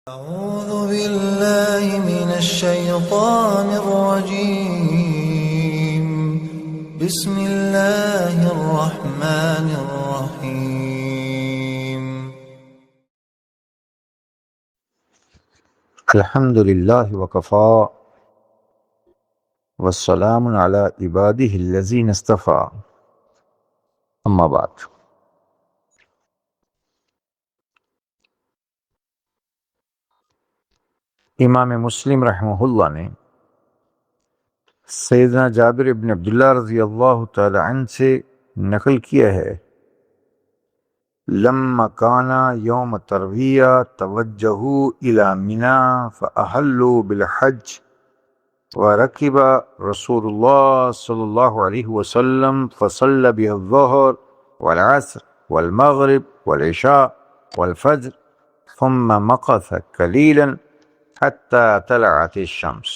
أعوذ بالله من الشيطان الرجيم. بسم الله الرحمن الرحيم. الحمد لله وكفى والسلام على عباده الذين اصطفى اما بعد. امام مسلم رحمہ اللہ نے سیدنا جابر ابن عبداللہ رضی اللہ تعالی عنہ سے نقل کیا ہے، لما کان یوم ترویہ توجہوا الی منی فاحلوا بالحج ورکب رسول اللہ صلی اللہ علیہ وسلم فصلی بها الظہر والعصر والمغرب والعشاء والفجر ثم مکث قلیلا حتی طلعت الشمس۔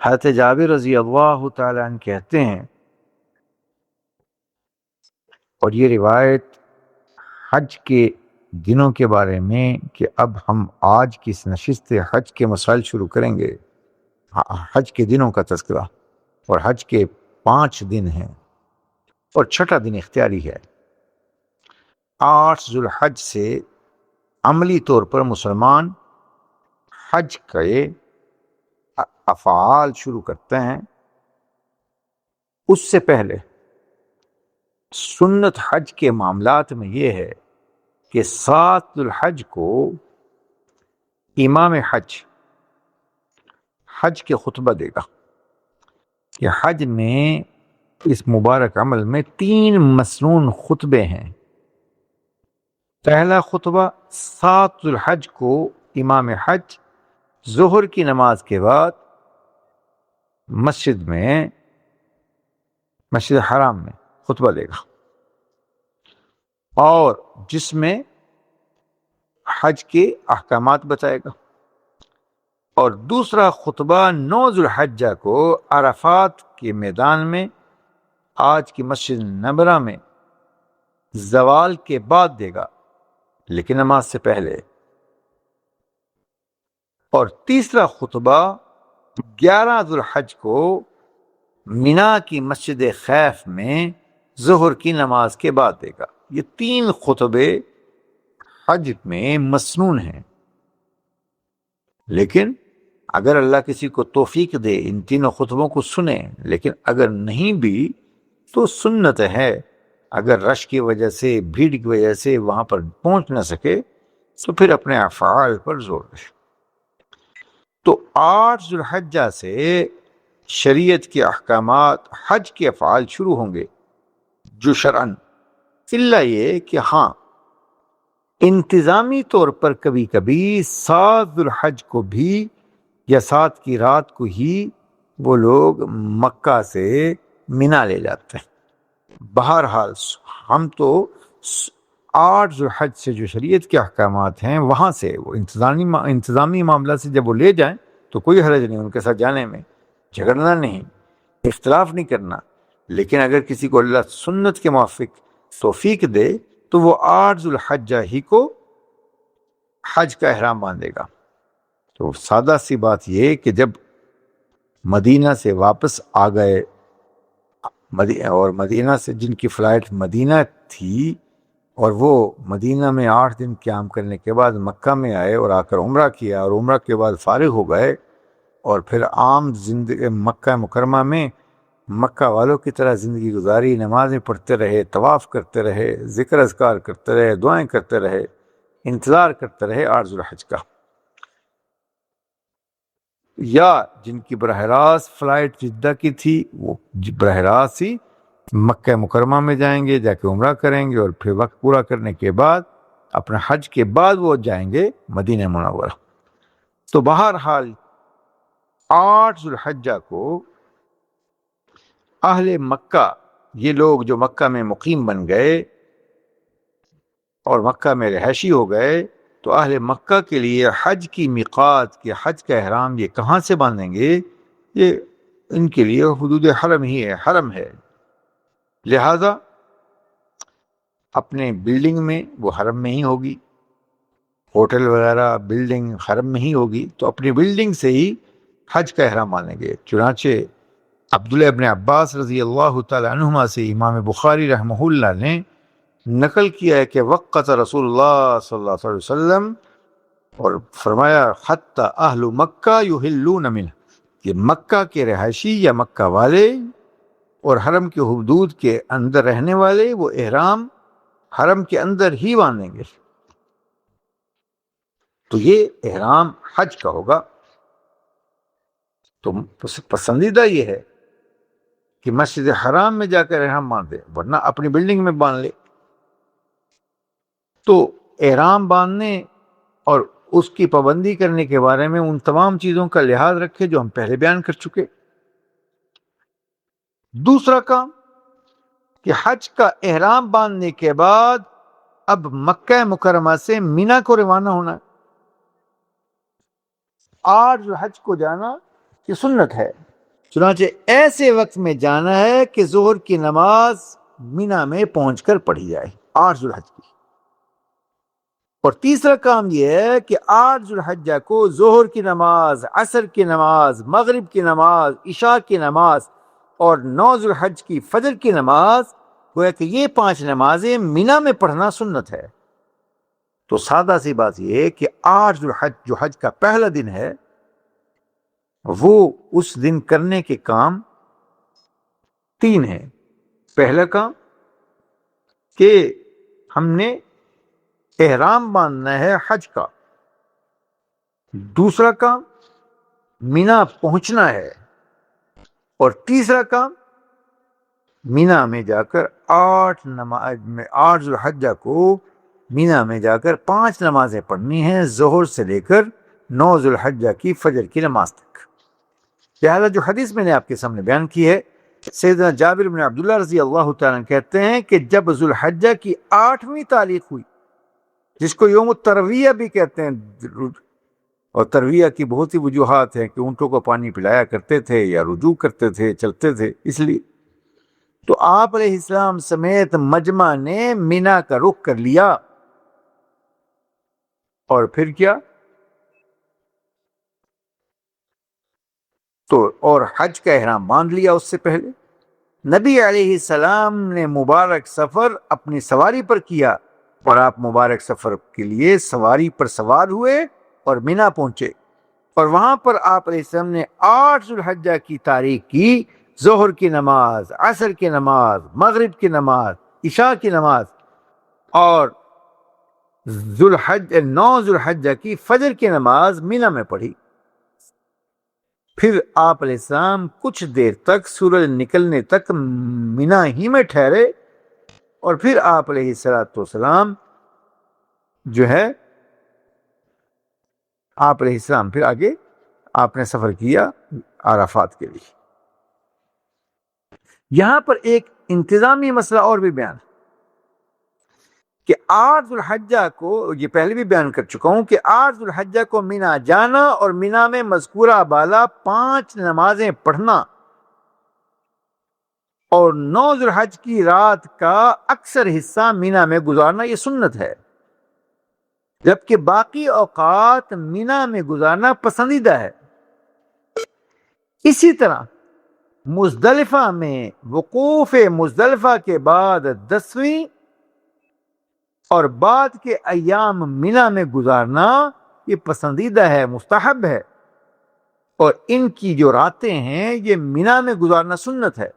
حضرت جابر رضی اللہ تعالیٰ عنہ کہتے ہیں، اور یہ روایت حج کے دنوں کے بارے میں کہ اب ہم آج کی اس نشست حج کے مسائل شروع کریں گے، حج کے دنوں کا تذکرہ، اور حج کے 5 دن ہیں اور چھٹا دن اختیاری ہے۔ 8 ذوالحج سے عملی طور پر مسلمان حج کے افعال شروع کرتے ہیں۔ اس سے پہلے سنت حج کے معاملات میں یہ ہے کہ 7 ذوالحج کو امام حج کے خطبہ دے گا۔ کہ حج میں اس مبارک عمل میں 3 مسنون خطبے ہیں۔ پہلا خطبہ 7 ذوالحج کو امام حج ظہر کی نماز کے بعد مسجد حرام میں خطبہ دے گا، اور جس میں حج کے احکامات بتائے گا۔ اور دوسرا خطبہ 9 ذوالحجہ کو عرفات کے میدان میں آج کی مسجد نبوی میں زوال کے بعد دے گا، لیکن نماز سے پہلے۔ اور تیسرا خطبہ 11 ذوالحج کو مینا کی مسجد خیف میں ظہر کی نماز کے بعد دے گا۔ یہ 3 خطبے حج میں مسنون ہیں، لیکن اگر اللہ کسی کو توفیق دے ان تینوں خطبوں کو سنے، لیکن اگر نہیں بھی تو سنت ہے، اگر رش کی وجہ سے، بھیڑ کی وجہ سے وہاں پر پہنچ نہ سکے تو پھر اپنے افعال پر زور دے۔ تو 8 ذوالحجہ سے شریعت کے احکامات، حج کے افعال شروع ہوں گے جو شرعاً، الا یہ کہ ہاں انتظامی طور پر کبھی کبھی 7 ذوالحج کو بھی یا 7 کی رات کو ہی وہ لوگ مکہ سے مینا لے جاتے ہیں۔ بہرحال ہم تو 8 ذوالحج سے جو شریعت کے احکامات ہیں وہاں سے وہ انتظامی معاملات سے جب وہ لے جائیں تو کوئی حرج نہیں، ان کے ساتھ جانے میں جھگڑنا نہیں، اختلاف نہیں کرنا۔ لیکن اگر کسی کو اللہ سنت کے موافق توفیق دے تو وہ 8 ذوالحجہ ہی کو حج کا احرام باندھے گا۔ تو سادہ سی بات یہ کہ جب مدینہ سے واپس آ گئے، اور مدینہ سے جن کی فلائٹ مدینہ تھی اور وہ مدینہ میں 8 دن قیام کرنے کے بعد مکہ میں آئے اور آ کر عمرہ کیا، اور عمرہ کے بعد فارغ ہو گئے، اور پھر عام زندگی مکہ مکرمہ میں مکہ والوں کی طرح زندگی گزاری، نمازیں پڑھتے رہے، طواف کرتے رہے، ذکر اذکار کرتے رہے، دعائیں کرتے رہے، انتظار کرتے رہے 8 ذوالحج کا۔ یا جن کی براہ راست فلائٹ جدہ کی تھی وہ براہ راست ہی مکہ مکرمہ میں جائیں گے، جا کے عمرہ کریں گے، اور پھر وقت پورا کرنے کے بعد اپنے حج کے بعد وہ جائیں گے مدینہ منورہ۔ تو بہرحال 8 ذوالحجہ کو اہل مکہ، یہ لوگ جو مکہ میں مقیم بن گئے اور مکہ میں رہائشی ہو گئے، تو اہل مکہ کے لیے حج کی میقات، کہ حج کا احرام یہ کہاں سے باندھیں گے، یہ ان کے لیے حدود حرم ہی ہے، حرم ہے۔ لہذا اپنے بلڈنگ میں وہ حرم میں ہی ہوگی، ہوٹل وغیرہ بلڈنگ حرم میں ہی ہوگی، تو اپنی بلڈنگ سے ہی حج کا احرام باندھیں گے۔ چنانچہ عبداللہ ابن عباس رضی اللہ تعالی عنہما سے امام بخاری رحمہ اللہ نے نقل کیا ہے کہ وقت رسول اللہ صلی اللہ علیہ وسلم، اور فرمایا حتی اہل مکہ یحلون منہ، کہ مکہ کے رہائشی یا مکہ والے اور حرم کے حدود کے اندر رہنے والے وہ احرام حرم کے اندر ہی باندھیں گے۔ تو یہ احرام حج کا ہوگا۔ تو پسندیدہ یہ ہے کہ مسجد حرام میں جا کر احرام باندھے، ورنہ اپنی بلڈنگ میں باندھ لے۔ تو احرام باندھنے اور اس کی پابندی کرنے کے بارے میں ان تمام چیزوں کا لحاظ رکھے جو ہم پہلے بیان کر چکے۔ دوسرا کام کہ حج کا احرام باندھنے کے بعد اب مکہ مکرمہ سے مینا کو روانہ ہونا ہے۔ آج حج کو جانا یہ سنت ہے، چنانچہ ایسے وقت میں جانا ہے کہ ظہر کی نماز مینا میں پہنچ کر پڑھی جائے، 8 ذوالحج کی۔ اور تیسرا کام یہ ہے کہ 8 ذوالحجہ کو ظہر کی نماز، عصر کی نماز، مغرب کی نماز، عشاء کی نماز اور 9 ذوالحج کی فجر کی نماز، گویا کہ یہ 5 نمازیں مینا میں پڑھنا سنت ہے۔ تو سادہ سی بات یہ ہے کہ 8 ذوالحج جو حج کا پہلا دن ہے، وہ اس دن کرنے کے کام 3 ہیں۔ پہلا کام کہ ہم نے احرام باندھنا ہے حج کا۔ دوسرا کام مینا پہنچنا ہے، اور تیسرا کام مینا میں جا کر 8 ذوالحجہ کو مینا میں جا کر 5 نمازیں پڑھنی ہیں، ظہر سے لے کر 9 ذوالحجہ کی فجر کی نماز تک۔ لہذا جو حدیث میں نے آپ کے سامنے بیان کی ہے، سیدنا جابر بن عبداللہ رضی اللہ تعالیٰ عنہ کہتے ہیں کہ جب ذوالحجہ کی 8ویں تاریخ ہوئی، جس کو یوم الترویہ بھی کہتے ہیں، اور ترویہ کی بہت سی وجوہات ہیں کہ اونٹوں کو پانی پلایا کرتے تھے یا رجوع کرتے تھے، چلتے تھے، اس لیے تو آپ علیہ السلام سمیت مجمع نے مینا کا رخ کر لیا۔ اور پھر کیا؟ تو اور حج کا احرام باندھ لیا۔ اس سے پہلے نبی علیہ السلام نے مبارک سفر اپنی سواری پر کیا، اور آپ مبارک سفر کے لیے سواری پر سوار ہوئے اور مینا پہنچے، اور وہاں پر آپ علیہ السلام نے 8 ذوالحجہ کی تاریخ کی ظہر کی نماز، عصر کی نماز، مغرب کی نماز، عشاء کی نماز، اور 9 ذوالحجہ کی فجر کی نماز مینا میں پڑھی۔ پھر آپ علیہ السلام کچھ دیر تک سورج نکلنے تک مینا ہی میں ٹھہرے، اور پھر آپ علیہ السلام جو ہے آپ علیہ السلام پھر آگے آپ نے سفر کیا عرفات کے لیے۔ یہاں پر ایک انتظامی مسئلہ اور بھی بیان کہ 8 ذوالحجہ کو، یہ پہلے بھی بیان کر چکا ہوں کہ 8 ذوالحجہ کو مینا جانا اور مینا میں مذکورہ بالا 5 نمازیں پڑھنا، اور 9 ذوالحج کی رات کا اکثر حصہ مینا میں گزارنا یہ سنت ہے، جبکہ باقی اوقات مینا میں گزارنا پسندیدہ ہے۔ اسی طرح مزدلفہ میں وقوف مزدلفہ کے بعد 10ویں اور بعد کے ایام مینا میں گزارنا یہ پسندیدہ ہے، مستحب ہے، اور ان کی جو راتیں ہیں یہ مینا میں گزارنا سنت ہے۔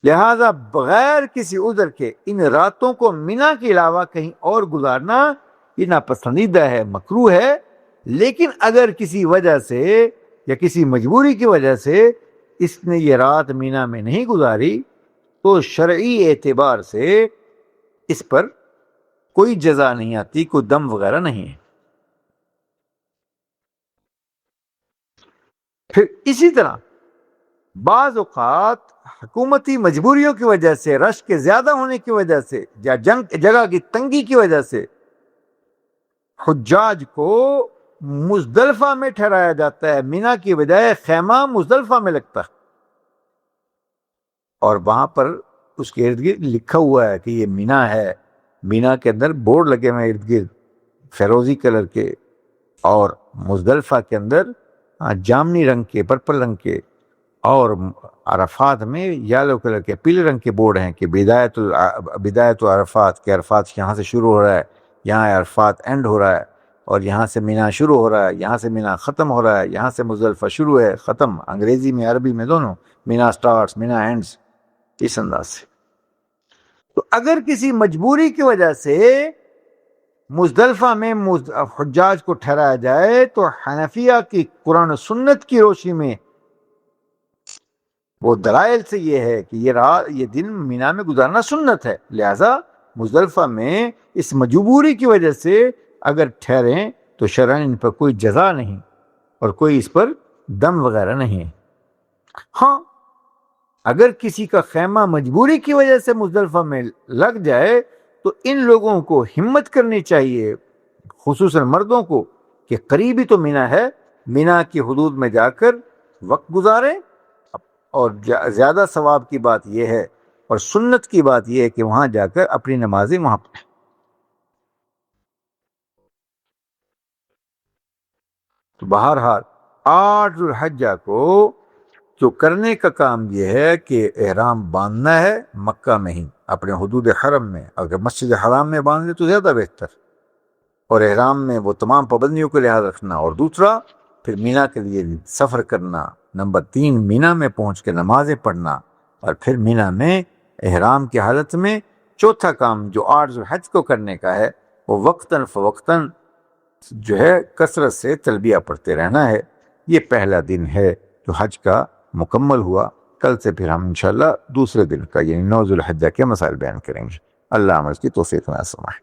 لہذا بغیر کسی عذر کے ان راتوں کو مینا کے علاوہ کہیں اور گزارنا یہ ناپسندیدہ ہے، مکروہ ہے۔ لیکن اگر کسی وجہ سے یا کسی مجبوری کی وجہ سے اس نے یہ رات مینا میں نہیں گزاری تو شرعی اعتبار سے اس پر کوئی جزا نہیں آتی، کوئی دم وغیرہ نہیں ہے۔ پھر اسی طرح بعض اوقات حکومتی مجبوریوں کی وجہ سے، رش کے زیادہ ہونے کی وجہ سے یا جگہ کی تنگی کی وجہ سے حجاج کو مزدلفہ میں ٹھہرایا جاتا ہے، مینا کی بجائے خیمہ مزدلفہ میں لگتا ہے، اور وہاں پر اس کے ارد گرد لکھا ہوا ہے کہ یہ مینا ہے، مینا کے اندر بورڈ لگے ہوئے ہیں ارد گرد فیروزی کلر کے، اور مزدلفہ کے اندر جامنی رنگ کے، پرپل رنگ کے، اور عرفات میں یالو کلر کے، پیلے رنگ کے بورڈ ہیں کہ بدایت عرفات، کہ عرفات یہاں سے شروع ہو رہا ہے، یہاں عرفات اینڈ ہو رہا ہے، اور یہاں سے مینا شروع ہو رہا ہے، یہاں سے مینا ختم ہو رہا ہے، یہاں سے مزدلفہ شروع ہے ختم، انگریزی میں عربی میں دونوں، مینا سٹارٹس مینا اینڈز، اس انداز سے۔ تو اگر کسی مجبوری کی وجہ سے مزدلفہ میں حجاج کو ٹھہرایا جائے تو حنفیہ کی قرآن و سنت کی روشنی میں وہ دلائل سے یہ ہے کہ یہ دن مینا میں گزارنا سنت ہے، لہذا مزدلفہ میں اس مجبوری کی وجہ سے اگر ٹھہریں تو شرعاً ان پر کوئی جزا نہیں اور کوئی اس پر دم وغیرہ نہیں ہے۔ ہاں اگر کسی کا خیمہ مجبوری کی وجہ سے مزدلفہ میں لگ جائے تو ان لوگوں کو ہمت کرنی چاہیے، خصوصاً مردوں کو، کہ قریبی تو مینا ہے، مینا کی حدود میں جا کر وقت گزاریں، اور زیادہ ثواب کی بات یہ ہے اور سنت کی بات یہ ہے کہ وہاں جا کر اپنی نمازیں وہاں پڑھیں۔ تو بہرحال 8 ذو الحجہ کو جو کرنے کا کام یہ ہے کہ احرام باندھنا ہے مکہ میں ہی اپنے حدود حرم میں، اگر مسجد حرام میں باندھ لے تو زیادہ بہتر، اور احرام میں وہ تمام پابندیوں کا لحاظ رکھنا، اور دوسرا پھر مینا کے لیے سفر کرنا، نمبر 3 مینا میں پہنچ کے نمازیں پڑھنا، اور پھر مینا میں احرام کی حالت میں چوتھا کام جو 8 ذو الحج کو کرنے کا ہے وہ وقتاً فوقتاً جو ہے کثرت سے تلبیہ پڑھتے رہنا ہے۔ یہ پہلا دن ہے جو حج کا مکمل ہوا۔ کل سے پھر ہم انشاءاللہ دوسرے دن کا یعنی 9 ذو الحجہ کے مسائل بیان کریں گے۔ اللہ عمل کی توفیق نصیب فرمائے۔